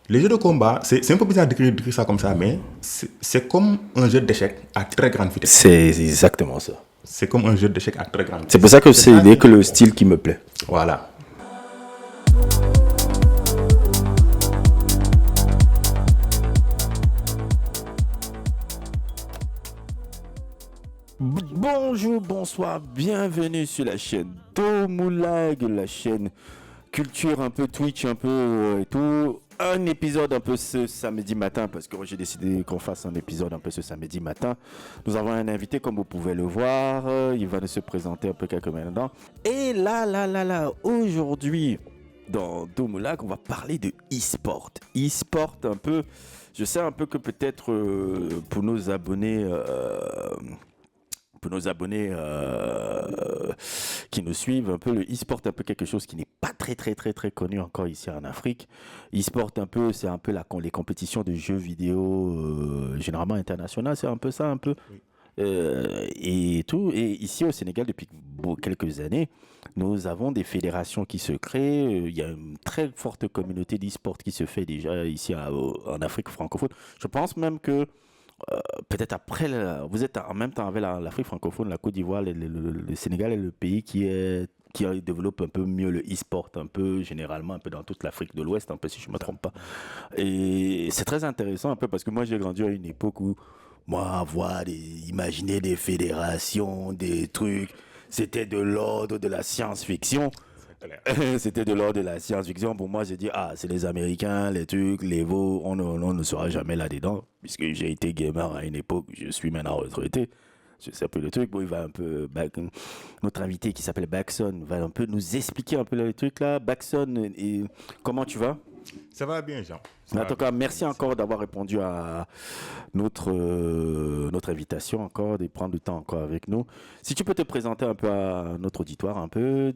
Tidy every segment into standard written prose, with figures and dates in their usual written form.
Les jeux de combat, c'est un peu bizarre d'écrire ça comme ça, mais c'est comme un jeu d'échecs à très grande vitesse. C'est exactement ça. C'est comme un jeu d'échecs à très grande vitesse. C'est pour ça que ça c'est que le style qui me plaît. Voilà. Bonjour, bonsoir, bienvenue sur la chaîne Domoulag, la chaîne culture un peu Twitch, un peu et tout. Un épisode un peu ce samedi matin, parce que j'ai décidé qu'on fasse un épisode un peu ce samedi matin. Nous avons un invité, comme vous pouvez le voir, il va nous se présenter un peu quelques minutes dedans. Et là, aujourd'hui, dans Domoulag, on va parler de e-sport. E-sport un peu, je sais un peu que peut-être pour nos abonnés... qui nous suivent, un peu le e-sport, un peu quelque chose qui n'est pas très connu encore ici en Afrique. E-sport, un peu, c'est un peu les compétitions de jeux vidéo généralement internationales, c'est un peu ça, un peu. Oui. Et tout. Et ici au Sénégal, depuis quelques années, nous avons des fédérations qui se créent. Il y a une très forte communauté d'e-sport qui se fait déjà ici en Afrique francophone. Je pense même que peut-être après, vous êtes en même temps avec l'Afrique francophone, la Côte d'Ivoire, le Sénégal est le pays qui développe un peu mieux le e-sport, un peu généralement, un peu dans toute l'Afrique de l'Ouest, un peu si je ne me trompe pas. Et c'est très intéressant un peu parce que moi j'ai grandi à une époque où moi, imaginer des fédérations, des trucs, c'était de l'ordre de la science-fiction. C'était de l'ordre de la science-fiction. Pour moi, j'ai dit, c'est les Américains, les trucs, les veaux, on ne sera jamais là-dedans. Puisque j'ai été gamer à une époque, je suis maintenant retraité. Je sais un peu le truc. Bon, il va un peu. Notre invité qui s'appelle Baxon va un peu nous expliquer un peu le truc là. Baxon, comment tu vas? Ça va bien, Jean. En tout cas, merci encore d'avoir répondu à notre invitation encore, de prendre du temps encore avec nous. Si tu peux te présenter un peu à notre auditoire, un peu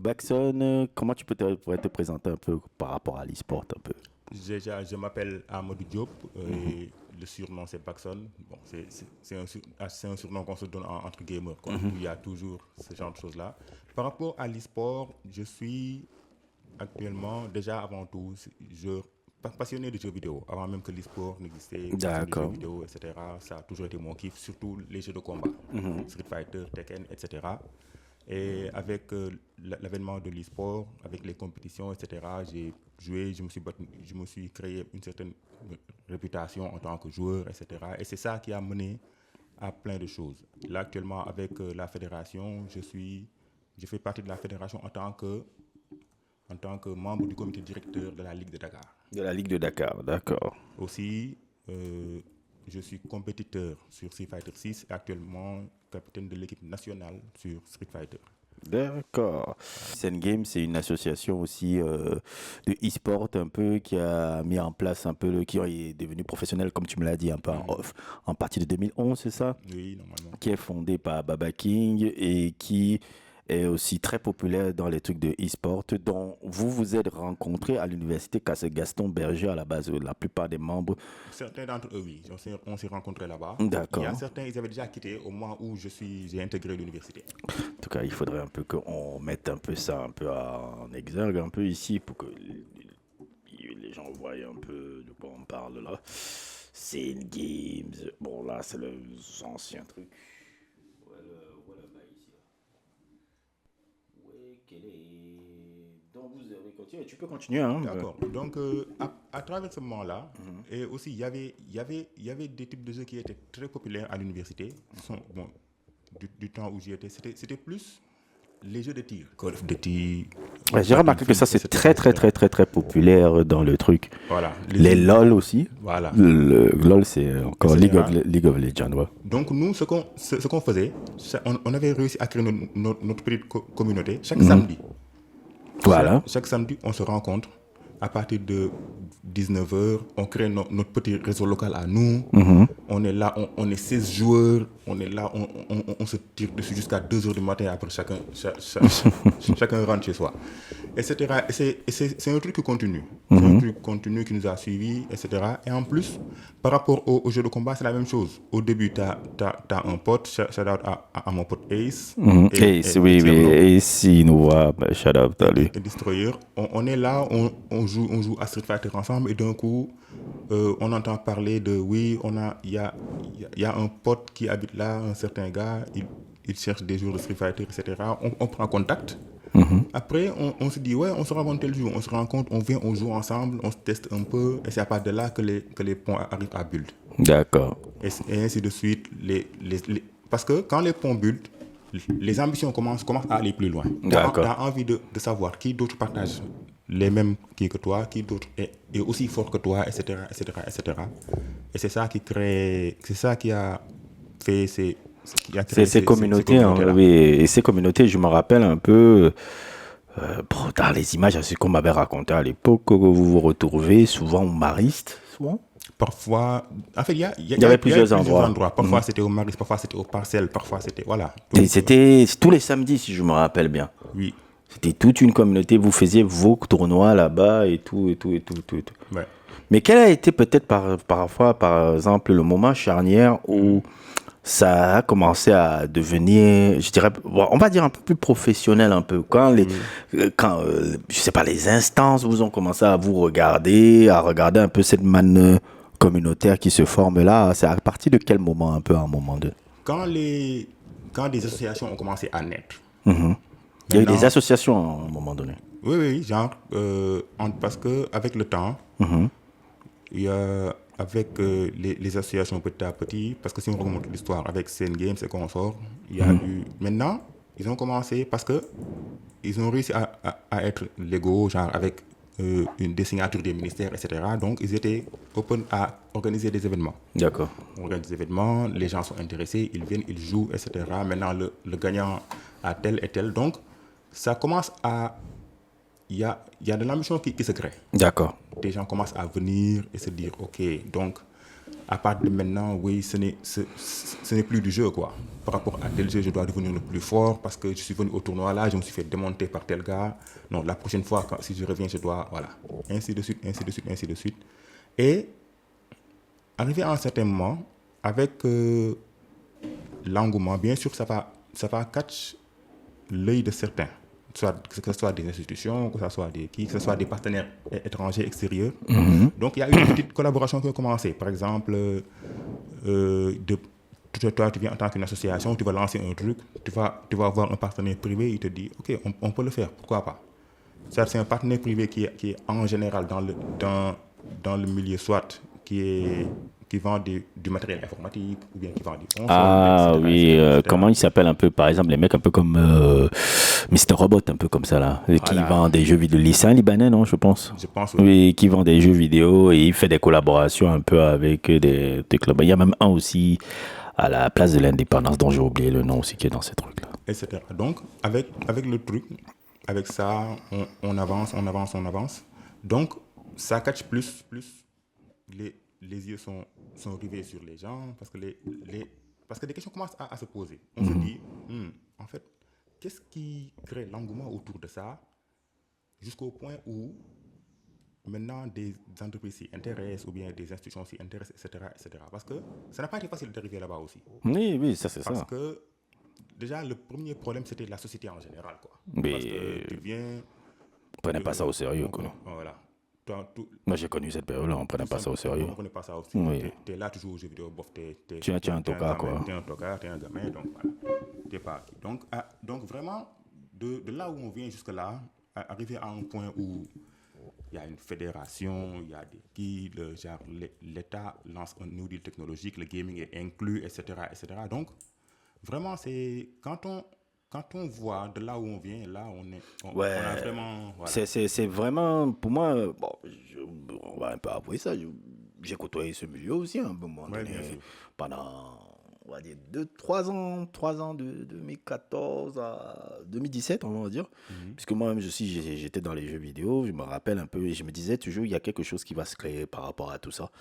Baxon, comment tu pourrais te présenter un peu par rapport à l'e-sport un peu? Déjà, je m'appelle Amadou Diop et le surnom c'est Baxon. Bon, c'est un surnom qu'on se donne entre gamers, quoi. Il y a toujours ce genre de choses-là. Par rapport à l'e-sport, je suis actuellement, déjà avant tout, passionné de jeux vidéo. Avant même que l'e-sport n'existait, de jeux vidéo, etc. Ça a toujours été mon kiff, surtout les jeux de combat. Street Fighter, Tekken, etc. Et avec l'avènement de l'e-sport, avec les compétitions, etc., j'ai joué, je me suis créé une certaine réputation en tant que joueur, etc. Et c'est ça qui a mené à plein de choses. Là, actuellement, avec la fédération, je fais partie de la fédération en tant que membre du comité directeur de la Ligue de Dakar. De la Ligue de Dakar, d'accord. Aussi, je suis compétiteur sur Street Fighter 6 et actuellement capitaine de l'équipe nationale sur Street Fighter. D'accord. Sen Games, c'est une association aussi de e-sport un peu qui a mis en place un peu, qui est devenu professionnel, comme tu me l'as dit, un peu en partie de 2011, c'est ça? Oui, normalement. Qui est fondé par Baba King et qui est aussi très populaire dans les trucs de e-sport, dont vous vous êtes rencontrés à l'université Gaston Berger à la base, la plupart des membres. Certains d'entre eux, oui, on s'est rencontrés là-bas. D'accord. Il y a certains, ils avaient déjà quitté au moment où j'ai intégré l'université. En tout cas, il faudrait un peu qu'on mette un peu ça un peu en exergue, un peu ici, pour que les gens voient un peu de quoi on parle là. C'est une games. Bon, là, c'est les anciens trucs. Voilà, bah, ici. Oui, quel est. Donc, vous avez continué. Tu peux continuer, hein. D'accord. Donc, à travers ce moment-là, et aussi, il y avait des types de jeux qui étaient très populaires à l'université. Bon, du temps où j'y étais, c'était plus les jeux de tir. Call of Duty. Ouais, j'ai remarqué que ça, c'est très populaire dans le truc. Voilà. Les LOL aussi. Voilà. Le LOL, c'est encore League of Legends. Ouais. Donc, nous, ce qu'on faisait, on avait réussi à créer notre petite communauté chaque samedi. Voilà. Chaque samedi, on se rencontre. À partir de 19h, on crée notre petit réseau local à nous. On est là, on est 16 joueurs. On est là, on se tire dessus jusqu'à 2h du matin. Après, chacun rentre chez soi. etc. C'est un truc qui continue. C'est un truc continu qui nous a suivis, etc. Et en plus, par rapport au jeu de combat, c'est la même chose. Au début, tu as un pote, shout out à mon pote Ace. Ace, oui, Ace, il nous voit, shout out à lui. Et Destroyer. On est là, on joue à Street Fighter ensemble et d'un coup, on entend parler de oui, il y a un pote qui habite là, un certain gars, il cherche des jours de Street Fighter, etc. On prend contact. Après, on se dit, ouais, on se rencontre tel jour, on se rencontre, on vient, on joue ensemble, on se teste un peu, et c'est à partir de là que les ponts arrivent à build. D'accord. Et ainsi de suite. Parce que quand les ponts build, les ambitions commencent à aller plus loin. Tu as envie de savoir qui d'autre partage les mêmes que toi, qui d'autre est aussi fort que toi, etc., etc., etc. Et c'est ça qui a fait ces communautés, oui, et ces communautés, je me rappelle un peu dans les images, à ce qu'on m'avait raconté à l'époque, que vous vous retrouvez souvent au Mariste, souvent. Parfois, en fait, il y avait plusieurs endroits. Parfois, c'était au Mariste, parfois, c'était au Parcelles, parfois, c'était... Voilà. Et c'était tous les samedis, si je me rappelle bien. Oui. C'était toute une communauté, vous faisiez vos tournois là-bas et tout. Ouais. Mais quel a été peut-être parfois, par exemple, le moment charnière où ça a commencé à devenir, je dirais, on va dire un peu plus professionnel un peu. Quand je sais pas, les instances vous ont commencé à regarder un peu cette manne communautaire qui se forme là, c'est à partir de quel moment un peu à un moment donné? Quand des associations ont commencé à naître. Il y a eu des associations à un moment donné. Oui, genre, parce qu'avec le temps, il y a, avec les associations petit à petit, parce que si on remonte l'histoire avec Sen Games et consorts, il y a eu... Maintenant, ils ont commencé parce qu'ils ont réussi à être légaux, genre avec des signatures des ministères, etc. Donc, ils étaient open à organiser des événements. D'accord. On organise des événements, les gens sont intéressés, ils viennent, ils jouent, etc. Maintenant, le gagnant a tel et tel. Donc, ça commence à... Il y a de l'ambition qui se crée. D'accord. Des gens commencent à venir et se dire, OK, donc, à partir de maintenant, oui, ce n'est plus du jeu, quoi. Par rapport à tel jeu, je dois devenir le plus fort parce que je suis venu au tournoi là, je me suis fait démonter par tel gars. Non, la prochaine fois, si je reviens, je dois... Voilà. Ainsi de suite, ainsi de suite, ainsi de suite. Et, arrivé à un certain moment, avec l'engouement, bien sûr, ça va catch l'œil de certains. Que ce soit des institutions, que ce soit des partenaires étrangers, extérieurs. Donc, il y a une petite collaboration qui a commencé. Par exemple, toi, tu viens en tant qu'une association, tu vas lancer un truc, tu vas avoir un partenaire privé, il te dit, OK, on peut le faire, pourquoi pas. Ça, c'est un partenaire privé qui est en général dans le milieu soit qui vend du matériel informatique ou bien qui vend des consoles. Ah etc., oui, etc. Comment il s'appelle un peu, par exemple, les mecs un peu comme Mr. Robot, un peu peu comme ça là, voilà. Qui vend des jeux vidéo. C'est un Libanais, non, je pense. Je pense, oui. Qui vend des jeux vidéo et il fait des collaborations un peu avec des clubs. Il y a même un aussi à la place de l'Indépendance dont j'ai oublié le nom aussi qui est dans ces trucs-là. Etc. Donc, avec le truc, avec ça, on avance. Donc, ça catch plus. Les yeux sont rivés sur les gens parce que des questions commencent à se poser. On se dit, en fait, qu'est-ce qui crée l'engouement autour de ça jusqu'au point où maintenant des entreprises s'y intéressent ou bien des institutions s'y intéressent, etc., etc. Parce que ça n'a pas été facile d'arriver là-bas aussi. Oui, ça c'est parce ça. Parce que déjà, le premier problème, c'était la société en général, quoi. Mais parce que tu viens... On prenait pas ça au sérieux, quoi. Voilà. Moi, j'ai connu cette période-là, on prenait pas ça au sérieux. On prenait pas ça au sérieux. Oui. T'es là toujours aux jeux vidéo, bof, tu es un tocard, quoi. T'es un tocard, t'es un gamin, donc voilà. T'es pas acquis. Donc vraiment, de là où on vient jusque-là, arriver à un point où il y a une fédération, il y a des guides, genre l'État lance un New Deal technologique, le gaming est inclus, etc., etc. Donc, vraiment, c'est quand on voit de là où on vient, là, on a vraiment... Voilà. C'est vraiment, pour moi, bon, on va un peu avouer ça, j'ai côtoyé ce milieu aussi à un moment donné, pendant, on va dire, 3 ans, de 2014 à 2017, on va dire, puisque moi-même, j'étais dans les jeux vidéo, je me rappelle un peu, et je me disais toujours, il y a quelque chose qui va se créer par rapport à tout ça.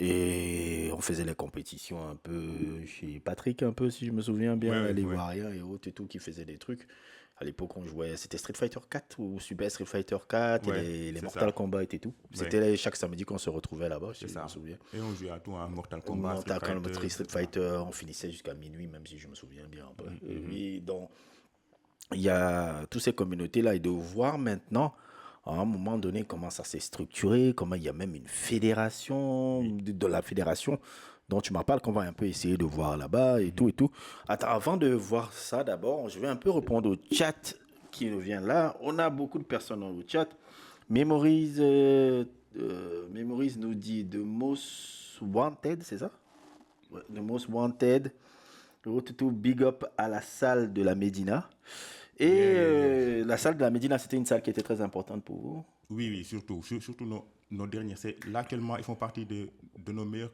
Et on faisait les compétitions un peu chez Patrick, un peu, si je me souviens bien, les Warriors et autres et tout, qui faisaient des trucs. À l'époque, on jouait, c'était Street Fighter 4 ou Super Street Fighter 4 Ouais, et les c'est Mortal ça. Kombat et tout. Ouais. C'était chaque samedi qu'on se retrouvait là-bas, C'est si je ça. me souviens. Et on jouait à tout, hein, Mortal Kombat, Mortal Street Kombat, Fighter, Street etc. Fighter, on finissait jusqu'à minuit, même si je me souviens bien un peu. Et oui, donc, il y a toutes ces communautés-là et de voir maintenant, à un moment donné, comment ça s'est structuré, comment il y a même une fédération, de la fédération dont tu m'en parles, qu'on va un peu essayer de voir là-bas et tout et tout. Attends, avant de voir ça, d'abord, je vais un peu répondre au chat qui nous vient là. On a beaucoup de personnes dans le chat. Mémorise, Mémorise nous dit The Most Wanted, c'est ça? Ouais, The Most Wanted. Tout big up à la salle de la Médina. Et la salle de la Médina, c'était une salle qui était très importante pour vous. Oui, oui, surtout, surtout nos derniers. Là, actuellement, ils font partie de nos meilleurs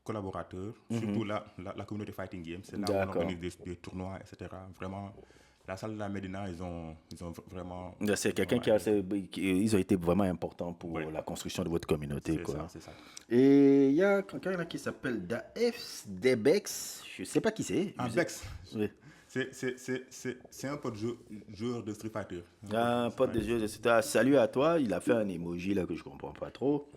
collaborateurs, surtout la communauté Fighting Games. C'est là où on D'accord. organise des tournois, etc. Vraiment, la salle de la Médina, ils ont vraiment... C'est quelqu'un ils ont été vraiment importants pour Ouais. la construction de votre communauté. C'est Quoi. ça, c'est ça. Et il y a quelqu'un là qui s'appelle Debex. Je sais pas qui c'est. Un Je sais- Bex, Oui. c'est un pote joueur de Street Fighter. Un pote de jeu, salut à toi. Il a fait un emoji là que je comprends pas trop.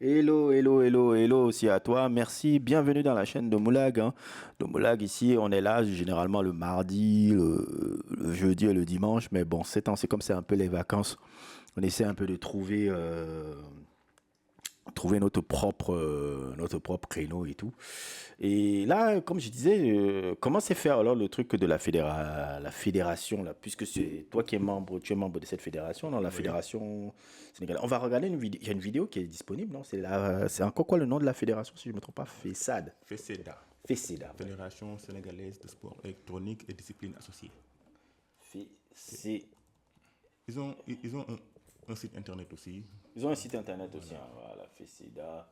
Hello, hello, hello, hello aussi à toi. Merci, bienvenue dans la chaîne de Moulag. Hein. De Moulag, ici, on est là généralement le mardi, le jeudi et le dimanche. Mais bon, ces temps, c'est comme c'est un peu les vacances. On essaie un peu de trouver notre propre créneau et tout. Et là, comme je disais, comment c'est faire alors le truc de la fédération là, puisque c'est toi qui es membre, tu es membre de cette fédération, dans la fédération sénégalaise. On va regarder une vidéo. Il y a une vidéo qui est disponible, non? C'est encore quoi le nom de la fédération, si je ne me trompe pas? FESAD. FESEDA, FESEDA. Fédération sénégalaise de sport électronique et disciplines associées. Ils ont un site internet aussi. Ils ont un site internet aussi, hein, voilà, FESEDA.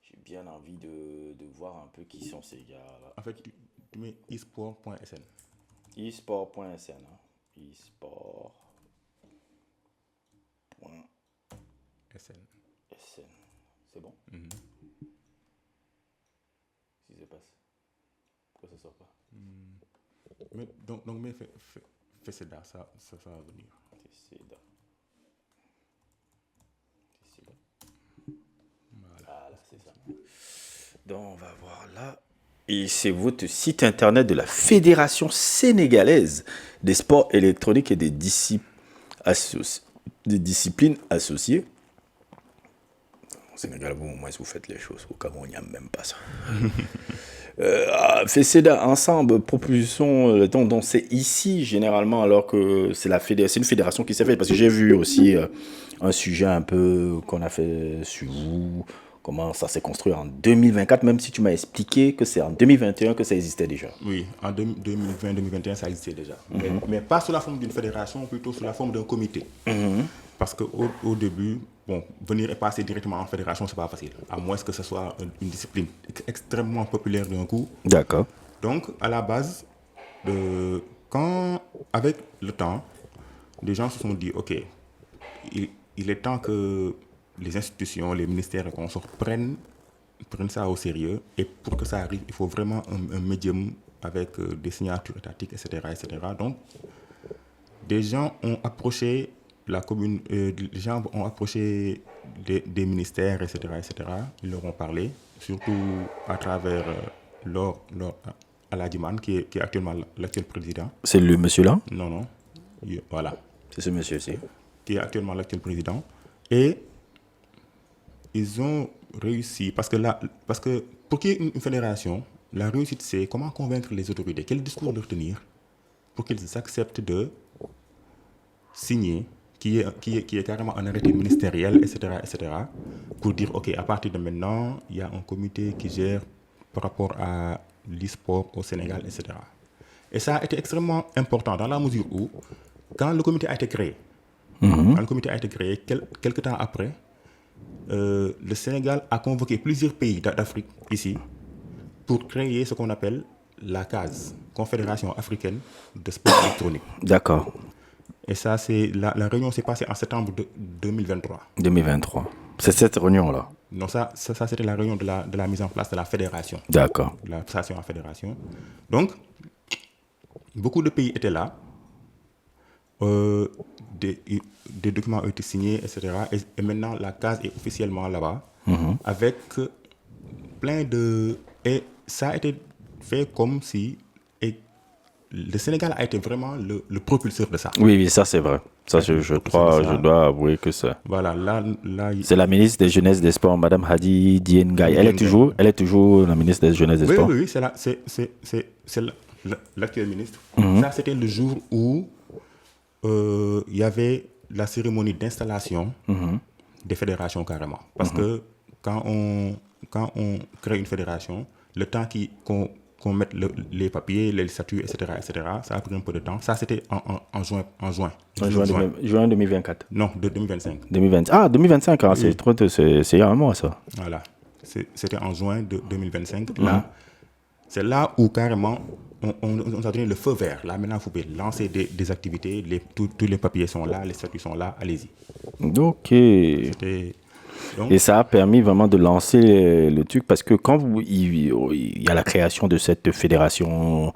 J'ai bien envie de voir un peu qui sont ces gars-là. En fait, tu mets esport.sn. esport.sn. Hein. esport.sn. C'est bon? Si ça passe. Pourquoi ça sort pas? Mais, donc mais FESEDA, ça va venir. FESEDA. Voilà, c'est ça. Donc, on va voir là. Et c'est votre site internet de la Fédération sénégalaise des sports électroniques et des disciplines associées. Au Sénégal, vous, au moins, vous faites les choses. Au Cameroun, il n'y a même pas ça. FESEDA, ensemble, proposition, donc c'est ici généralement, alors que c'est une fédération qui s'est faite. Parce que j'ai vu aussi un sujet un peu qu'on a fait sur vous, comment ça s'est construit en 2024, même si tu m'as expliqué que c'est en 2021 que ça existait déjà. Oui, en 2020-2021, ça existait déjà. Mais pas sous la forme d'une fédération, plutôt sous la forme d'un comité. Parce qu'au début, bon, venir et passer directement en fédération, c'est pas facile. À moins que ce soit une discipline extrêmement populaire d'un coup. D'accord. Donc, à la base, avec le temps, les gens se sont dit, OK, il est temps que les institutions, les ministères et consorts prennent ça au sérieux. Et pour que ça arrive, il faut vraiment un médium avec des signatures étatiques, etc., etc. Donc, des gens ont approché la commune, les gens ont approché des ministères, etc., etc. Ils leur ont parlé, surtout à travers Laure Aladiman, qui est actuellement l'actuel président. C'est le monsieur-là? Non. Voilà. C'est ce monsieur-ci. Qui est actuellement l'actuel président. Et ils ont réussi, parce que pour qu'il y ait une fédération, la réussite, c'est comment convaincre les autorités, quel discours leur tenir pour qu'ils acceptent de signer, qui est carrément un arrêté ministériel, etc., pour dire, OK, à partir de maintenant, il y a un comité qui gère par rapport à l'e-sport au Sénégal, etc. Et ça a été extrêmement important dans la mesure où, quand le comité a été créé, quelques temps après, le Sénégal a convoqué plusieurs pays d'Afrique ici pour créer ce qu'on appelle la CAS, Confédération africaine de sport électronique. D'accord. Et ça, la réunion s'est passée en septembre 2023. 2023. C'est cette réunion-là? Non, ça c'était la réunion de la mise en place de la fédération. D'accord. De la passation en fédération. Donc, beaucoup de pays étaient là. des, des documents ont été signés, etc. Et maintenant, la case est officiellement là-bas, avec plein de... Et ça a été fait comme si... Et le Sénégal a été vraiment le propulseur de ça. Oui, oui, ça c'est vrai. Ça, je crois, je dois avouer que c'est. Voilà, là C'est la ministre des Jeunesse des Sports, Madame Hadi Diengay. Elle est toujours la ministre des Jeunesse des oui, Sports. oui, c'est l'actuel ministre. Ça, c'était le jour où il y avait la cérémonie d'installation des fédérations carrément. Parce que quand on crée une fédération, le temps qu'on mette les papiers, les statuts, etc., ça a pris un peu de temps. Ça, c'était en juin. En juin 2024. Non, de 2025. 2025, hein, c'est il y a un mois, ça. Voilà. C'était en juin de 2025. Là, c'est là où carrément on a donné le feu vert. Là, maintenant, vous pouvez lancer des activités. Tous les papiers sont là, les statuts sont là. Allez-y. Ok. Donc, et ça a permis vraiment de lancer le truc parce que quand il y a la création de cette fédération,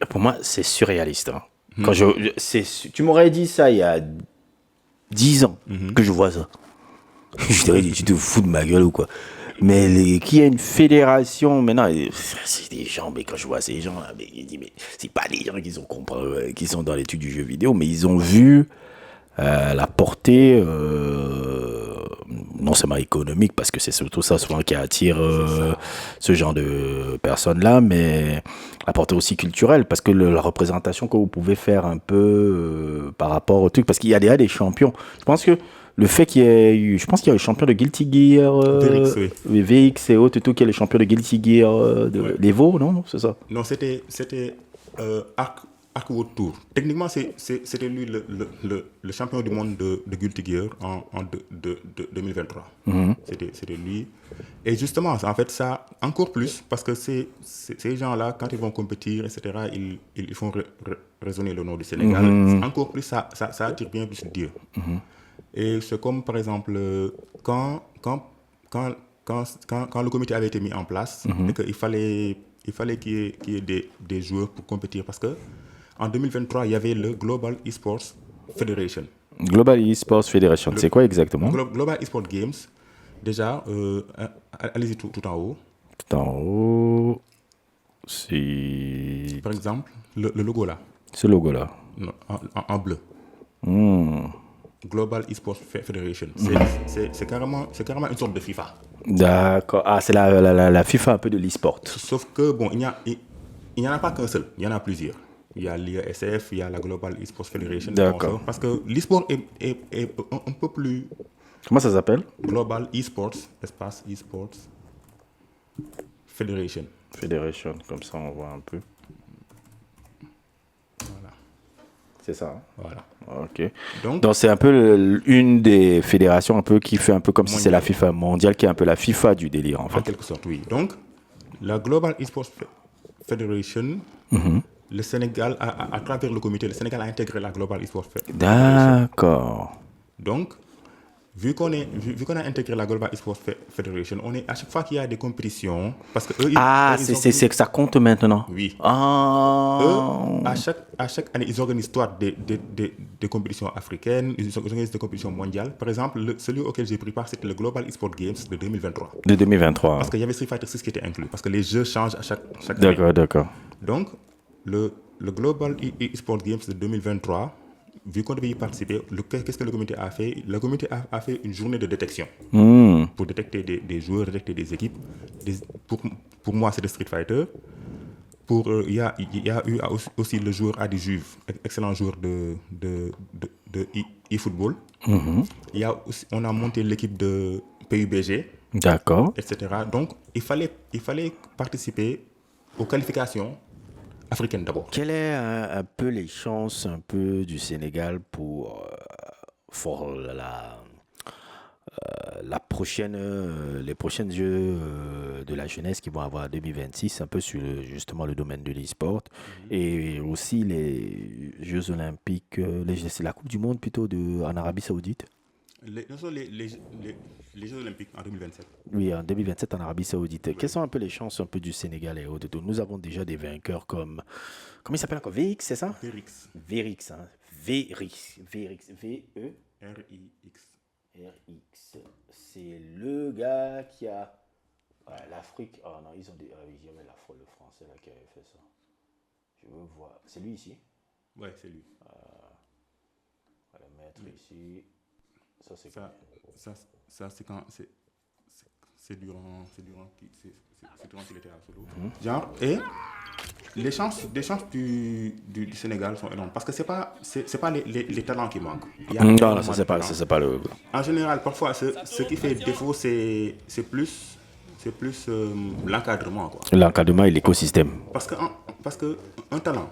pour moi, c'est surréaliste. Hein. Quand tu m'aurais dit ça il y a 10 ans que je vois ça. Je t'aurais dit, tu te fous de ma gueule ou quoi. Mais qu'il y ait une fédération, maintenant, c'est des gens, mais quand je vois ces gens-là, mais c'est pas des gens qui sont dans l'étude du jeu vidéo, mais ils ont vu la portée, non seulement économique, parce que c'est surtout ça souvent qui attire ce genre de personnes-là, mais la portée aussi culturelle, parce que la représentation que vous pouvez faire un peu par rapport au truc, parce qu'il y a déjà des champions. Je pense que le fait qu'il y ait eu, je pense qu'il y a le champion de Guilty Gear, VX et autres, tout qui est le champion de Guilty Gear, l'Evo, non, c'est ça? Non, c'était Arc World Tour. Techniquement, c'était lui le champion du monde de Guilty Gear en 2023. C'était lui. Et justement, en fait, ça encore plus, parce que ces gens-là, quand ils vont compétir, etc., ils font résonner le nom du Sénégal. Encore plus, ça attire bien plus Dieu. Et c'est comme, par exemple, quand le comité avait été mis en place, et qu'il fallait qu'il y ait des joueurs pour compétir, parce que en 2023, il y avait le Global Esports Federation. Global Esports Federation, c'est quoi exactement? Global Esports Games, déjà, allez-y tout en haut. Tout en haut, c'est... Par exemple, le logo là. Ce logo-là. En bleu. Global Esports Federation. C'est carrément une sorte de FIFA. D'accord. Ah, c'est la FIFA un peu de l'e-sport. Sauf que, bon, il n'y en a pas qu'un seul. Il y en a plusieurs. Il y a l'IASF, il y a la Global Esports Federation. D'accord. Parce que l'e-sport est un peu plus... Comment ça s'appelle? Global Esports, espace Esports Federation. Federation, comme ça on voit un peu. Voilà. C'est ça. Hein? Voilà. Ok. Donc c'est un peu une des fédérations un peu qui fait un peu comme mondial. Si c'est la FIFA mondiale qui est un peu la FIFA du délire en fait. En quelque sorte, oui. Donc la Global Esports Federation, le Sénégal, à travers le comité, le Sénégal a intégré la Global Esports Federation. D'accord. Donc, vu qu'on a intégré la Global Esports Federation, on est à chaque fois qu'il y a des compétitions, parce que eux, c'est que ça compte maintenant. Oui. Ah. Eux, à chaque année, ils organisent des compétitions africaines, ils organisent des compétitions mondiales. Par exemple, celui auquel j'ai pris part, c'était le Global Esports Games de 2023. De 2023. Parce qu'il y avait Street Fighter 6 qui était inclus, parce que les jeux changent à chaque année. D'accord. Donc, le Global Esports Games de 2023, vu qu'on devait y participer, qu'est-ce que le comité a fait? Le comité a fait une journée de détection pour détecter des joueurs, détecter des équipes. Pour moi, c'est de Street Fighter. Il y a eu aussi le joueur Adi Juve, excellent joueur de e-football. On a monté l'équipe de PUBG, d'accord, etc. Donc, il fallait participer aux qualifications africaines d'abord. Quelles est un peu les chances un peu du Sénégal pour la prochaine, les prochaines Jeux de la jeunesse qui vont avoir en 2026, un peu sur justement le domaine de l'e-sport, et aussi les Jeux olympiques, c'est la Coupe du Monde plutôt en Arabie Saoudite? Les Jeux olympiques en 2027. Oui, en 2027 en Arabie Saoudite. Oui. Quelles sont un peu les chances un peu du Sénégal et autres? Nous avons déjà des vainqueurs comme... Comment il s'appelle encore? VX, c'est ça? VRX. VRX, hein. VRX. V-E. RIX. RX. C'est le gars qui a. L'Afrique. Ah non, ils ont des. Ah oui, il y avait le français là qui avait fait ça. Je veux voir. C'est lui ici. Ouais, c'est lui. On va le mettre ici. Ça, c'est Ça c'est quand. C'est durant qu'il était à solo. Genre, et les chances du Sénégal sont énormes. Parce que c'est pas les talents qui manquent. Non, ça, c'est pas le. En général, parfois, ce qui fait défaut, c'est plus l'encadrement, quoi. L'encadrement et l'écosystème. Parce que un talent,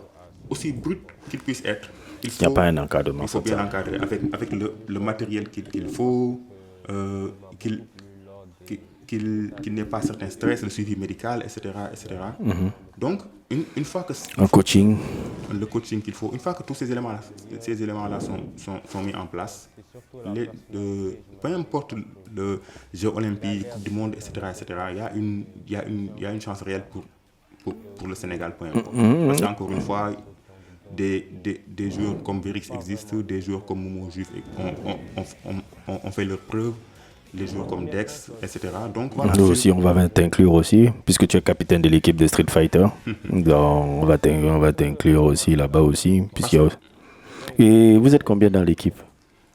aussi brut qu'il puisse être, il n'y a pas un encadrement. Il faut bien l'encadrer avec le matériel qu'il faut, qu'il n'ait pas certains stress, le suivi médical, etc. Donc, une fois que... Un coaching. Le coaching qu'il faut, une fois que tous ces éléments-là sont mis en place, peu importe le jeu olympique, Coupe du monde, etc., il y a une chance réelle pour le Sénégal, peu importe. Parce qu'encore une fois, des joueurs comme Vérix existent, des joueurs comme Momo Juif ont fait leur preuve, les joueurs comme Dex, etc. Donc, voilà, nous aussi, on va t'inclure aussi, puisque tu es capitaine de l'équipe de Street Fighter. Donc, on va t'inclure aussi là-bas aussi. Et vous êtes combien dans l'équipe?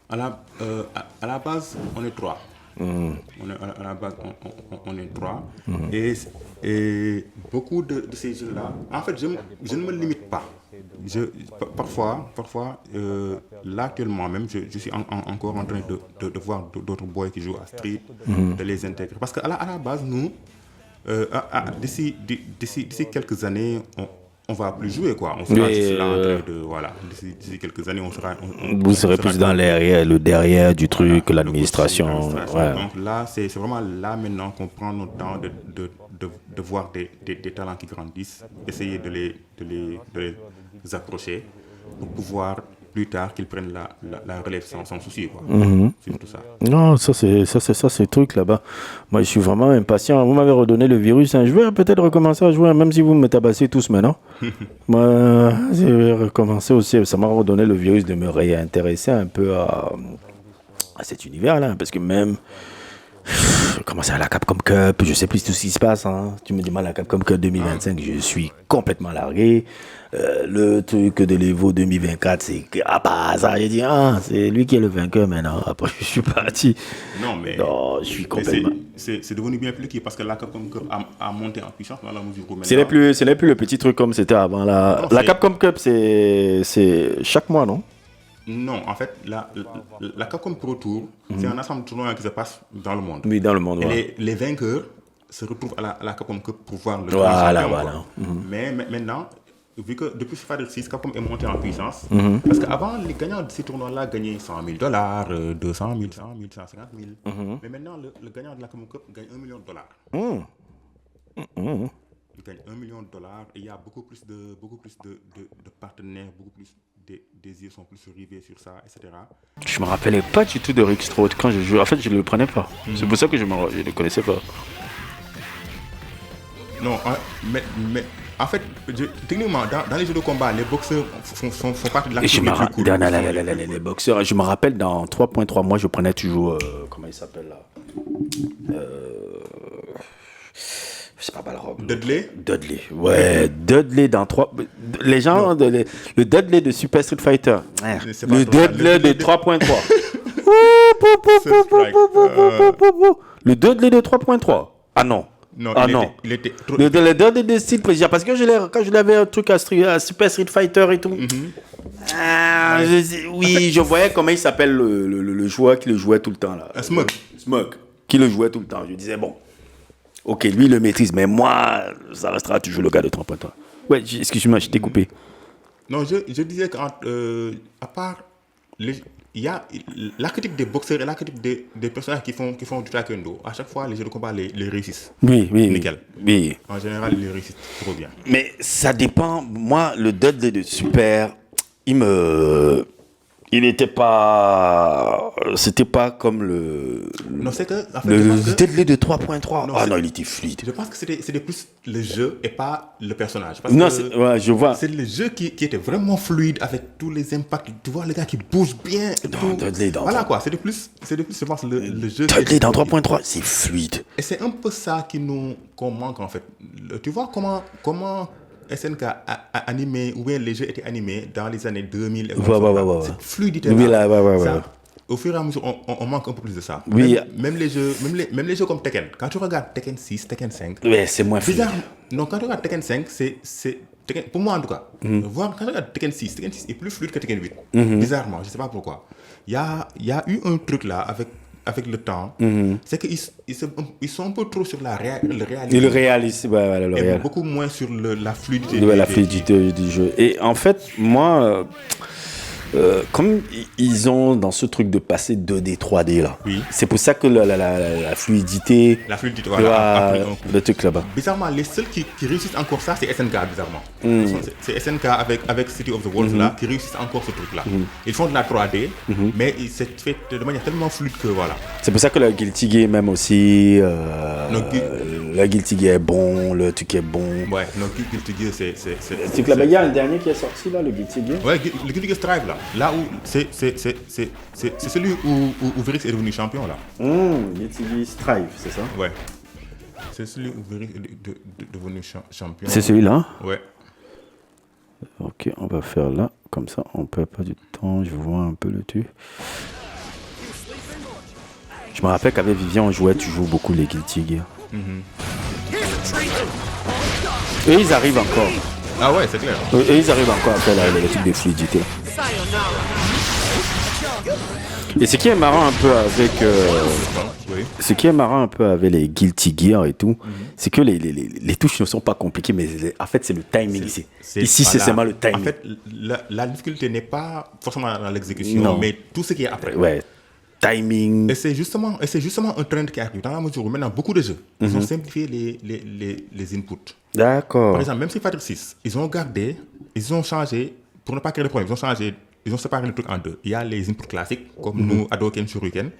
À la base, on est 3. À la base, on est 3. Et beaucoup de ces jeux-là, en fait, je ne me limite pas. Parfois, là actuellement même, je suis encore en train de voir d'autres boys qui jouent à Street, de les intégrer. Parce qu'à la base, nous, d'ici quelques années, on va plus jouer, quoi. On sera juste là en train de... Voilà, d'ici quelques années, vous serez plus dans le derrière du truc, l'administration. Ouais. Donc là, c'est vraiment là maintenant qu'on prend notre temps de voir des talents qui grandissent, essayer de les accrocher pour pouvoir plus tard qu'ils prennent la relève sans souci, quoi. C'est tout ça. Non, ça c'est le truc là-bas. Moi je suis vraiment impatient. Vous m'avez redonné le virus, hein. Je vais peut-être recommencer à jouer, même si vous me tabassez tous maintenant. Moi je vais recommencer aussi. Ça m'a redonné le virus de me réintéresser un peu à cet univers-là, parce que même je commence à la Capcom Cup, je sais plus tout ce qui se passe, hein. Tu me demandes la Capcom Cup 2025, je suis complètement largué. Le truc de l'Evo 2024, c'est ça, j'ai dit, c'est lui qui est le vainqueur maintenant. Après, je suis parti. Non, je suis complètement. C'est devenu bien plus parce que la Capcom Cup a monté en puissance dans la mesure où maintenant. Ce n'est plus le petit truc comme c'était avant. La Capcom Cup, c'est chaque mois, non? Non, en fait, la Capcom Pro Tour, c'est un ensemble de tournois qui se passe dans le monde. Oui, dans le monde, et les vainqueurs se retrouvent à la Capcom Cup pour voir le Voilà. Mais maintenant, vu que depuis Fighter 6, Capcom est monté en puissance, parce qu'avant, les gagnants de ces tournois-là gagnaient $100 000, 200 000, 100 000, 150 000. Mais maintenant, le gagnant de la Capcom Cup gagne $1 million. Il gagne $1 million et il y a beaucoup plus de partenaires, beaucoup plus des yeux sont plus rivés sur ça, etc. Je me rappelais pas du tout de Rick Strode quand je jouais. En fait, je ne le prenais pas. C'est pour ça que je ne le connaissais pas. Non, mais en fait, techniquement, dans les jeux de combat, les boxeurs font partie de la culture. Les boxeurs, je me rappelle dans 3.3, moi je prenais toujours. Comment il s'appelle là? Je sais pas, Balrog. Dudley, ouais, Dudley dans 3. Les gens, le Dudley de Super Street Fighter. Le Dudley de 3.3. Le Dudley de 3.3. Ah non. Il était trop... Le Dudley de style président. Parce que quand je l'avais un truc à Super Street Fighter et tout. Je voyais comment il s'appelle le joueur qui le jouait tout le temps là. Smoke. Qui le jouait tout le temps. Je disais bon. Ok, lui il le maîtrise, mais moi, ça restera toujours le gars de 3.3. Ouais, excuse-moi, je t'ai coupé. Non, je disais qu'à part, il y a l'archétype des boxeurs et l'archétype des personnages qui font du taekwondo. À chaque fois, les jeux de combat les réussissent. Oui. Nickel. Oui. En général, ils les réussissent trop bien. Mais ça dépend. Moi, le Dudley de Super, il me il n'était pas. C'était pas comme le. Non, c'est que. En fait, Le je pense que- Deadly de 3.3. Non, Ah c'est- non, il était fluide. je pense que c'était plus le jeu et pas le personnage. Parce Non, que ouais, je vois. c'est le jeu qui était vraiment fluide avec tous les impacts. Tu vois, le gars qui bouge bien. Et tout. Dudley dans Voilà quoi, c'était plus, je pense, le jeu. qui Dudley était dans fluide. 3.3, c'est fluide. Et c'est un peu ça qu'on manque en fait. Tu vois comment SNK a animé, ou bien les jeux étaient animés dans les années 2000. Et Ouais. Cette fluidité Oui, là, ouais. Ça, au fur et à mesure, on manque un peu plus de ça. Oui. Même les jeux comme Tekken. Quand tu regardes Tekken 6, Tekken 5, Ouais, c'est moins fluide. bizarre. Non, quand tu regardes Tekken 5, Tekken, pour moi en tout cas, voir quand tu regardes Tekken 6 est plus fluide que Tekken 8. Bizarrement, je ne sais pas pourquoi. Il y a eu un truc là avec le temps, c'est qu'ils sont un peu trop sur le réalisme. Et le réalisme, ouais, le Et réel. beaucoup moins sur la fluidité. Ouais, la fluidité du jeu. Et en fait, moi, comme ils ont dans ce truc de passer 2D, 3D là, Oui. c'est pour ça que la fluidité, La fluidité, tu voilà, a vois, pris un coup. le truc là-bas. Bizarrement, les seuls qui réussissent encore ça, c'est SNK, bizarrement. C'est SNK avec City of the Wolves là, qui réussissent encore ce truc-là. Ils font de la 3D, mais c'est fait de manière tellement fluide que voilà. C'est pour ça que le Guilty Gear même aussi, Donc, le Guilty Gear est bon, le truc est bon. Ouais, donc Guilty Gear, c'est. Le truc là-bas, il y a un dernier qui est sorti là, le Guilty Gear. Ouais, le Guilty Gear Strive là où c'est celui où Virix est devenu champion là. Guilty Gear Strive, c'est ça? Ouais. C'est celui où Virix est devenu champion. C'est celui-là? Ouais. Ok, on va faire là, comme ça, on perd pas du temps, je vois un peu le truc. Je me rappelle qu'avec Vivian, on jouait toujours beaucoup les Guilty Gear. Et ils arrivent encore. Ah ouais, c'est clair. Et ils arrivent encore à faire le truc de fluidité. Et ce qui est marrant un peu avec... Oui. Ce qui est marrant un peu avec les Guilty Gear et tout, c'est que les touches ne sont pas compliquées, mais en fait, c'est le timing ici. Ici, c'est voilà. seulement le timing. En fait, la difficulté n'est pas forcément dans l'exécution, Non. mais tout ce qui est après. Ouais, timing. Et c'est justement un trend qui arrive dans la mesure où maintenant beaucoup de jeux, ils ont simplifié les inputs. D'accord. Par exemple, même si Fighter 6, ils ont changé, pour ne pas créer de problème, ils ont séparé le truc en deux. Il y a les inputs classiques, comme nous, Hadouken, Shuriken.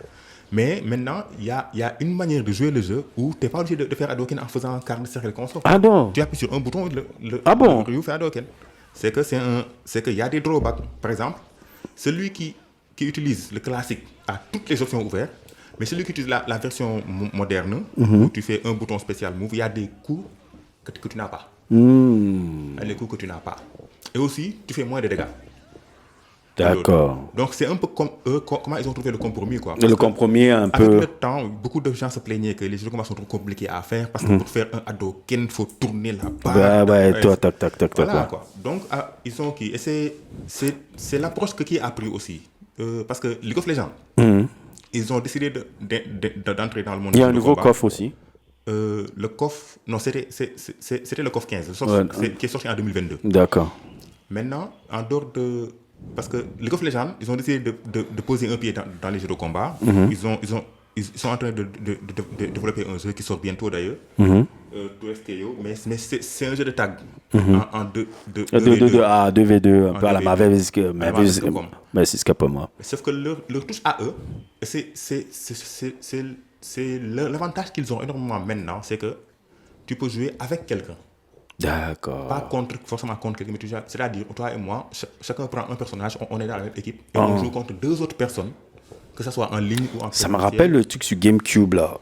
Mais maintenant, il y a une manière de jouer le jeu où tu n'es pas obligé de faire Hadouken en faisant carré, cercle, console. Ah bon? Tu appuies sur un bouton, le Ryu fait Hadouken. C'est qu'il y a des drawbacks. Par exemple, celui qui utilise le classique a toutes les options ouvertes, mais celui qui utilise la version moderne, où tu fais un bouton spécial move, il y a des coups que tu n'as pas. Les coups que tu n'as pas. Et aussi, tu fais moins de dégâts. D'accord. Donc c'est un peu comme comment ils ont trouvé le compromis quoi. Le compromis un Avec peu... le temps, beaucoup de gens se plaignaient que les jeux de combat sont trop compliqués à faire parce que pour faire un Hadouken, il faut tourner la barre. Ouais, toi, tac. Voilà quoi. Donc ils ont qui et c'est l'approche qui a pris aussi parce que League of Legends, ils ont décidé d'entrer dans le monde. Il y a un du nouveau combat. coffre aussi. Le coffre, non c'était le coffre 15 qui est sorti en 2022. D'accord. Maintenant, en dehors de... Parce que League of Legends, ils ont décidé de poser un pied dans les jeux de combat. Ils sont en train de développer un jeu qui sort bientôt d'ailleurs. 2FKO, mais c'est un jeu de tag en 2v2. 2v2, un peu à la 2v2. Marvel, mais c'est ce qu'il y a pas moi. Sauf que leur touche à eux, c'est l'avantage qu'ils ont énormément maintenant, c'est que tu peux jouer avec quelqu'un. D'accord. Pas forcément contre quelqu'un, mais c'est-à-dire, toi et moi, chacun prend un personnage, on est dans la même équipe, et on joue contre deux autres personnes, que ce soit en ligne ou en Ça me présentiel. rappelle le truc sur GameCube là.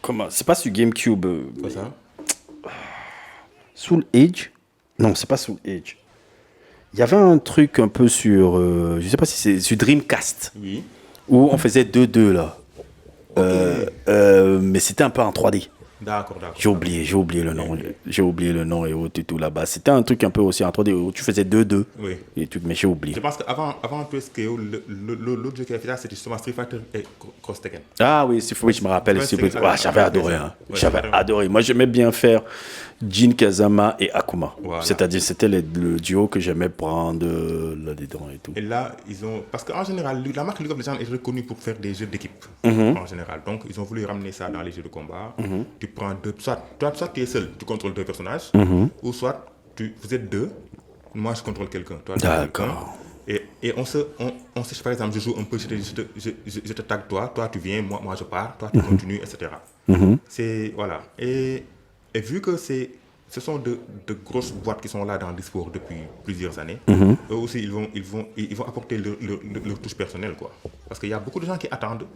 Comment? C'est pas sur GameCube. C'est ça. Soul Edge? Non, c'est pas Soul Edge. Il y avait un truc un peu sur. Je sais pas si c'est sur Dreamcast. Oui. Où on faisait 2-2 là. Mais c'était un peu en 3D. D'accord. J'ai oublié le nom. J'ai oublié le nom et tout là-bas. C'était un truc un peu aussi en 3D où tu faisais 2-2. Oui. Et tout, mais j'ai oublié. Je pense qu'avant 2SKO, l'autre jeu qui avait fait ça, c'était justement Street Fighter et Cross Tekken. Ah oui, je me rappelle. Ouais, J'avais adoré. Hein. Ouais, J'avais vraiment. adoré. Moi, j'aimais bien faire Jin Kazama et Akuma. Voilà. C'est-à-dire, c'était le duo que j'aimais prendre là-dedans et tout. Et là, parce qu'en général, la marque League of Legends est reconnue pour faire des jeux d'équipe, en général. Donc, ils ont voulu ramener ça dans les jeux de combat. Tu prends soit tu es seul, tu contrôles deux personnages, ou soit vous êtes deux, moi je contrôle quelqu'un. Toi, tu contrôles D'accord. quelqu'un. Et on se, par exemple, je joue un peu, je te tag toi tu viens, moi je pars, toi tu continues, etc. C'est, voilà. Et vu que ce sont de grosses boîtes qui sont là dans l'e-sport depuis plusieurs années, eux aussi, ils vont apporter leur touche personnelle, quoi. Parce qu'il y a beaucoup de gens qui attendent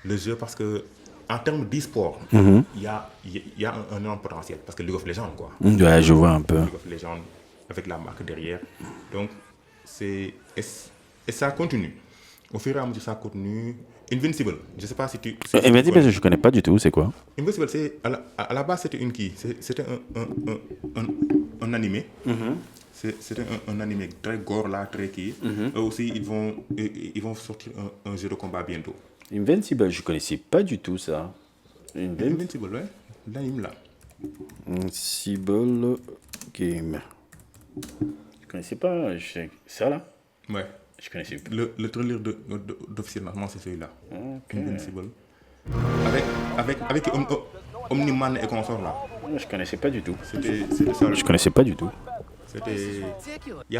le jeu parce que, en termes d'e-sport, il y a un énorme potentiel. Parce que League of Legends, quoi. Ouais, je vois un peu. League of Legends, avec la marque derrière. Donc, et ça continue. Au fur et à mesure, ça continue. Invincible, je ne sais pas si tu... Invincible, je ne connais pas du tout, c'est quoi? Invincible, à la base, c'était c'était un animé. C'était un animé très gore, là, très qui. Eux aussi, ils vont sortir un jeu de combat bientôt. Invincible, je ne connaissais pas du tout ça. Invincible, ouais. L'anime, là. Invincible Game. Je connaissais pas. Ça là? Ouais. Je connaissais pas. Le trailer d'officiel, normalement, c'est celui-là. Okay. Invincible. Avec Omniman et consort là. Je connaissais pas du tout. C'était ça. Je connaissais pas du tout. Il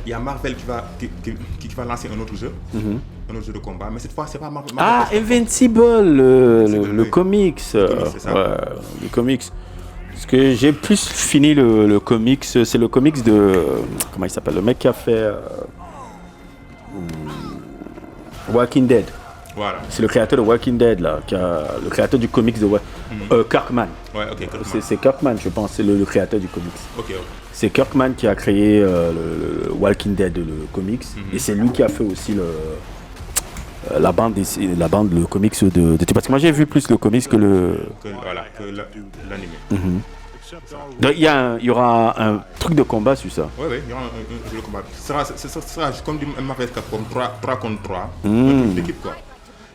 y a Marvel qui va lancer un autre jeu. Un autre jeu de combat. Mais cette fois, c'est pas Marvel. Ah, Invincible, le comics. C'est ça. Ouais, le comics. Parce que j'ai plus fini le comics. C'est le comics de. Comment il s'appelle? Le mec qui a fait. Walking Dead. Voilà. C'est le créateur de Walking Dead, là, le créateur du comics de Kirkman. Ouais, ok, Kirkman. C'est Kirkman, je pense, c'est le créateur du comics. Ok. C'est Kirkman qui a créé le Walking Dead, le comics, et c'est lui qui a fait aussi la bande, le comics de. Parce que moi j'ai vu plus le comics que l'anime. Donc il y aura un truc de combat sur ça. Oui, il y aura un jeu de combat. Ce sera comme du Marvel Capcom 3 contre 3. Un truc d'équipe, quoi.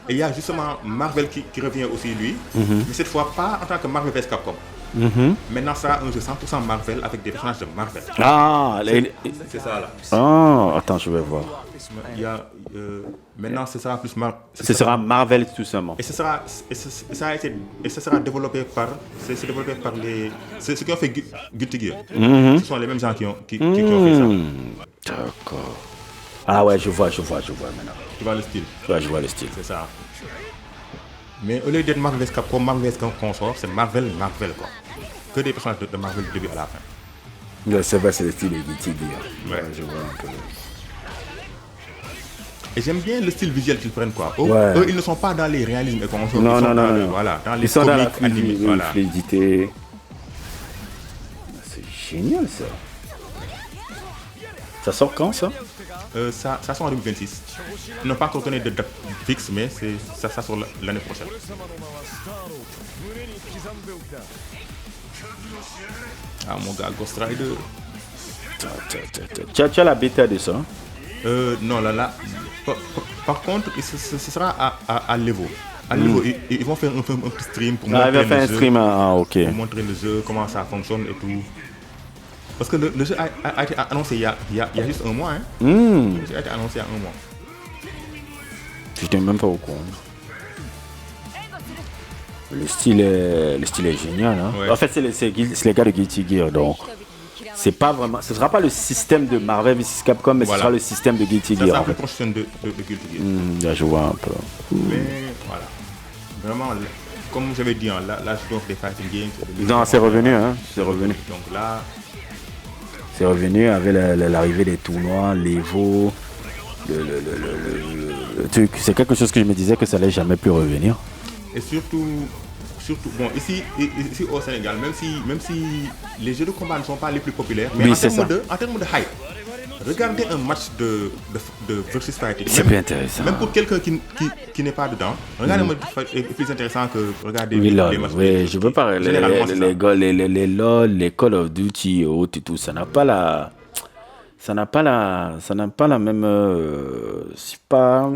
Et il y a justement Marvel qui revient aussi, lui. Mais cette fois, pas en tant que Marvel vs Capcom. Maintenant, ça sera un jeu 100% Marvel avec des personnages de Marvel. Ah, c'est ça, là. Ah, attends, je vais voir. Il y a, maintenant, ce sera plus ce sera Marvel tout simplement. Et ça sera développé par... C'est développé par ceux qui ont fait Guilty Gear. Ce sont les mêmes gens qui ont fait ça. D'accord. Ah ouais, je vois maintenant. Tu vois le style? Ouais, je vois le style. C'est ça. Mais au lieu d'être Marvel vs Capcom, Marvel vs consort, c'est Marvel, quoi. Que des personnages de Marvel du début à la fin. Ouais, c'est vrai, c'est le style de Guilty Gear. Ouais. Je vois un peu. Et j'aime bien le style visuel qu'ils prennent, quoi. Ouais. Eux, ils ne sont pas dans les réalismes et consorts. Non. Voilà, dans les ils sont dans la animés. Voilà. fluidité. C'est génial, ça. Ça sort quand, ça? Ça sort en 2026. On n'a pas encore donné de date fixe, mais ça sort l'année prochaine. Ah, mon gars, Ghost Rider. Tu as la bêta de ça? Non, là. Par contre, ce sera à l'Evo. À l'Evo, ils vont faire un petit stream pour montrer le jeu. Ok. Pour montrer le jeu, comment ça fonctionne et tout. Parce que le jeu a été annoncé il y a juste un mois. Hein. Le jeu a été annoncé il y a un mois. Je n'étais même pas au courant. Le style est génial. Hein. Ouais. En fait, c'est les gars de Guilty Gear. Donc, c'est pas vraiment, ce ne sera pas le système de Marvel vs Capcom, mais ce sera le système de Guilty Gear. Ça sera plus proche de Guilty Gear. Là, je vois un peu. Mais voilà. Vraiment, comme j'avais dit, là je donne des fighting games. Non, c'est revenu. Hein. C'est revenu. Donc là... C'est revenu avec l'arrivée des tournois, l'Evo, le truc. C'est quelque chose que je me disais que ça allait jamais plus revenir. Et surtout bon, ici au Sénégal, même si les jeux de combat ne sont pas les plus populaires, mais en termes de hype, regardez un match de versus fighting. C'est bien intéressant. Même pour quelqu'un qui n'est pas dedans, regardez un match est plus intéressant que regarder les matchs. Oui, je veux pas. Les LOL, les Call of Duty et tout, ça n'a pas la... Ça n'a pas la même... c'est pas...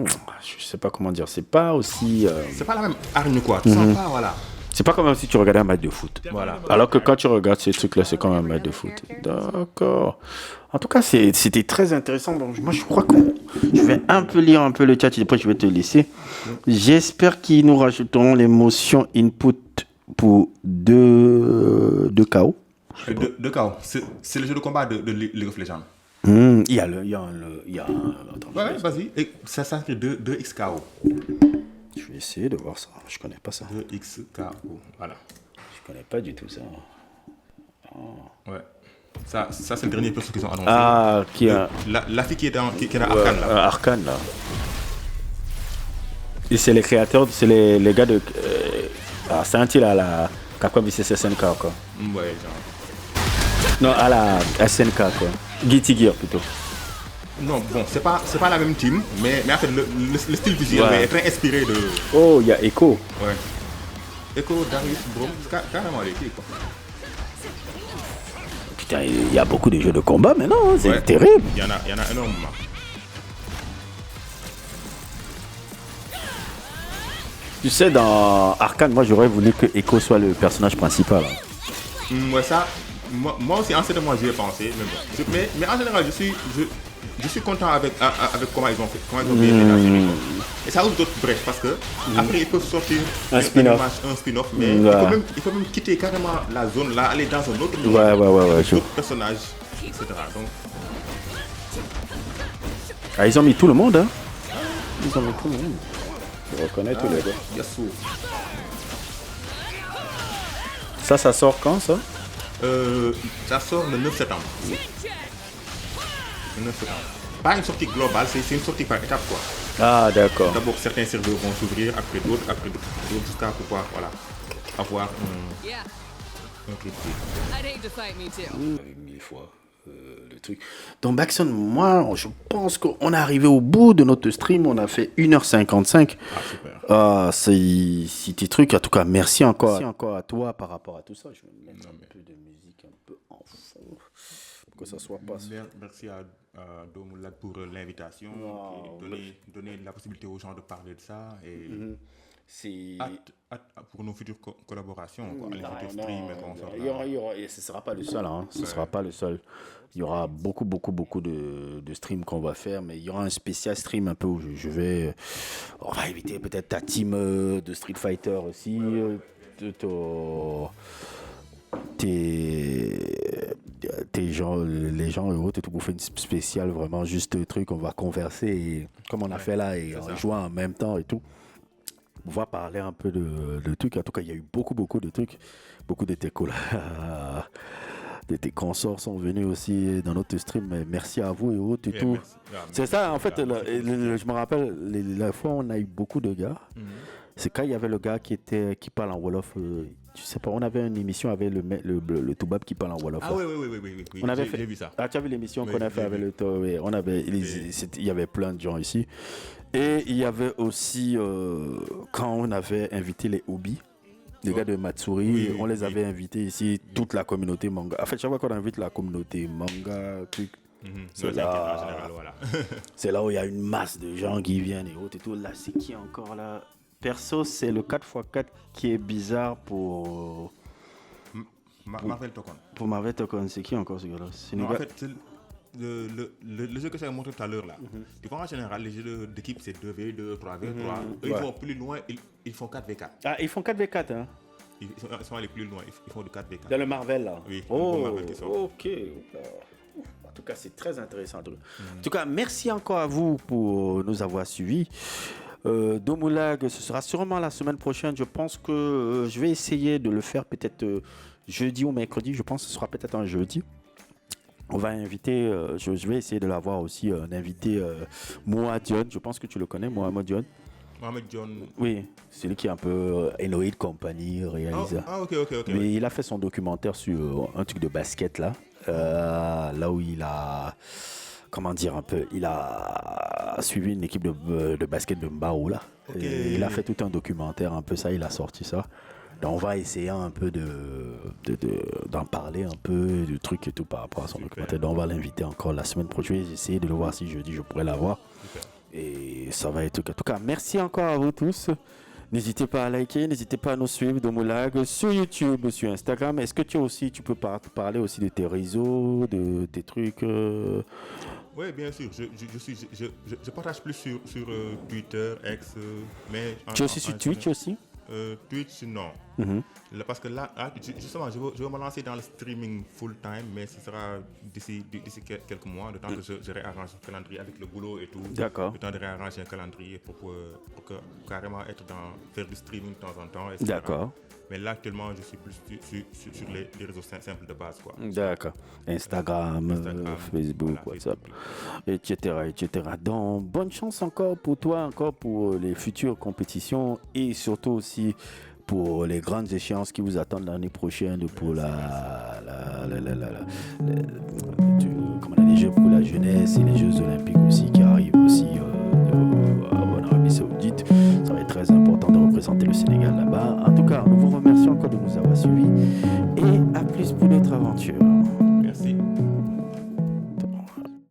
Je sais pas comment dire. C'est pas aussi... C'est pas la même hargne, quoi. Tu sens pas, voilà. C'est pas comme si tu regardais un match de foot. Voilà. Alors que quand tu regardes ces trucs-là, c'est comme un match de foot. D'accord. En tout cas, c'était très intéressant. Bon, moi, je crois que je vais un peu lire un peu le chat et après, je vais te laisser. J'espère qu'ils nous rajouteront l'émotion input pour 2 KO. 2 KO. C'est le jeu de combat de League of Legends. Il y a attends, Ouais, vas-y. Et ça s'écrit 2XKO. je vais essayer de voir ça. Je connais pas ça. 2XKO. Voilà. Je connais pas du tout ça. Ouais. Ça c'est le dernier perso qu'ils ont annoncé. Ah, qui a La fille qui est dans Arcane là. Arcane là. Et c'est les créateurs, c'est les gars de. C'est un tir à la Capcom vs SNK quoi. Ouais, genre. Non, à la SNK quoi. Guilty Gear plutôt. Non, bon, c'est pas la même team, mais en fait, le style visuel est très inspiré de. Oh, il y a Echo. Ouais. Echo, Darius, Brom, carrément les filles, quoi. Putain, il y a beaucoup de jeux de combat maintenant, hein, c'est Ouais. terrible. Il y en a énormément. Tu sais, dans Arcane, moi j'aurais voulu que Echo soit le personnage principal. Ouais, ça, moi aussi, anciennement, j'y ai pensé, mais bon. Mais en général, je suis content avec comment ils ont fait, comment ils ont bien fait la série, quoi. Et ça ouvre d'autres brèches parce que après ils peuvent sortir Un spin-off. un spin-off, mais Ouais. il faut même quitter carrément la zone là, aller dans un autre monde, Ouais, avec je- d'autres personnages, etc. Donc, Ah, ils ont mis tout le monde, hein. Ils ont mis tout le monde. Je reconnais tous les gars. Yasuo. Ça sort quand ça? Ça sort le 9 septembre. Le 9 septembre. Pas une sortie globale, c'est une sortie par étape, quoi. Ah, d'accord. D'abord, certains serveurs vont s'ouvrir, après d'autres, jusqu'à pouvoir, voilà, avoir Yeah, un critique. I'd hate to fight me too. Mille fois le truc. Donc, Baxon, moi, je pense qu'on est arrivé au bout de notre stream. On a fait 1h55. Ah, super. C'est tes trucs. En tout cas, merci encore à toi par rapport à tout ça. Je vais mettre un peu de musique un peu en fond pour que ça soit pas. Merci à Domoulak pour l'invitation, et donner la possibilité aux gens de parler de ça. Et C'est. hâte pour nos futures collaborations, quoi, les futurs Non, streams et consorts. il y aura, et ce ne sera pas le seul. Hein. Ce ne sera pas le seul. Il y aura beaucoup de streams qu'on va faire, mais il y aura un spécial stream un peu où je vais. On va inviter peut-être ta team de Street Fighter aussi. Tes gens, les gens et autres, et tout pour faire une spéciale vraiment juste truc. On va converser et, comme on a fait là et en jouant en même temps et tout. On va parler un peu de trucs. En tout cas, il y a eu beaucoup de trucs. Beaucoup de tes de tes consorts sont venus aussi dans notre stream. Mais merci à vous et autres et tout. C'est ça, en fait, je me rappelle, la fois où on a eu beaucoup de gars, c'est quand il y avait le gars qui parle en Wolof. Tu sais pas, on avait une émission avec le Toubab qui parle en Wolof. Ah oui. On avait J'ai vu ça. Ah, tu as vu l'émission Oui, qu'on a fait j'ai avec vu. le Toubab, oui. On avait, il y avait plein de gens ici. Et il y avait aussi, quand on avait invité les Obi, les gars de Matsuri, Oui, on les oui. avait invités ici, toute la communauté manga. En fait, chaque fois qu'on invite la communauté manga, truc, c'est En là, général, voilà. c'est là où il y a une masse de gens qui viennent et autres et tout. Là, c'est qui encore là? Perso, c'est le 4x4 qui est bizarre pour Marvel Tokon. Marvel Tokon. C'est qui encore ce gars-là? C'est Non, une en gars- fait, c'est le jeu que j'ai montré tout à l'heure là. Tu vois, en général, les jeux d'équipe, c'est 2v2, 3v3. Eux, ils Ouais. vont plus loin, ils font 4v4. Ah, ils font 4v4, hein? Ils sont allés plus loin, ils font du 4v4. Dans le Marvel, là. Oui, le Oh, Marvel qui sort. ok. En tout cas, c'est très intéressant. En tout cas, merci encore à vous pour nous avoir suivis. Domoulag, ce sera sûrement la semaine prochaine. Je pense que je vais essayer de le faire peut-être jeudi ou mercredi. Je pense que ce sera peut-être un jeudi. On va inviter, je vais essayer de l'avoir aussi, un invité, Mohamed Dion. Je pense que tu le connais, Mohamed Dion. Mohamed John. Oui, c'est lui qui est un peu Eloid Company, réalisateur. Ok. Mais il a fait son documentaire sur un truc de basket là. Là où il a, comment dire un peu, il a suivi une équipe de basket de Mbao là. Ok. Et il a fait tout un documentaire un peu ça, il a sorti ça. Donc on va essayer un peu d'en parler un peu du truc et tout par rapport à son documentaire. Donc on va l'inviter encore la semaine prochaine. J'ai essayé de le voir si jeudi je pourrais l'avoir. Et ça va être... En tout cas, merci encore à vous tous. N'hésitez pas à liker, n'hésitez pas à nous suivre Domoulag sur YouTube, sur Instagram. Est-ce que tu peux parler aussi de tes réseaux, de tes trucs Oui, bien sûr. Je partage plus sur Twitter, X, mais... Tu es aussi sur Twitch aussi? Twitch, non. Parce que là, justement, je vais me lancer dans le streaming full time, mais ce sera d'ici quelques mois, le temps que je réarrange le calendrier avec le boulot et tout. D'accord. Le temps de réarranger un calendrier pour que carrément faire du streaming de temps en temps, etc. D'accord. Mais là, actuellement, je suis plus sur les réseaux simples de base, quoi. D'accord. Instagram, Facebook, voilà, WhatsApp, Facebook. etc. Donc, bonne chance encore pour toi, encore pour les futures compétitions et surtout aussi pour les grandes échéances qui vous attendent l'année prochaine pour les Jeux pour la jeunesse et les Jeux olympiques aussi qui arrivent aussi en Arabie Saoudite. Ça va être très important de représenter le Sénégal là-bas. En tout cas, nous vous remercions encore de nous avoir suivis et à plus pour notre aventure.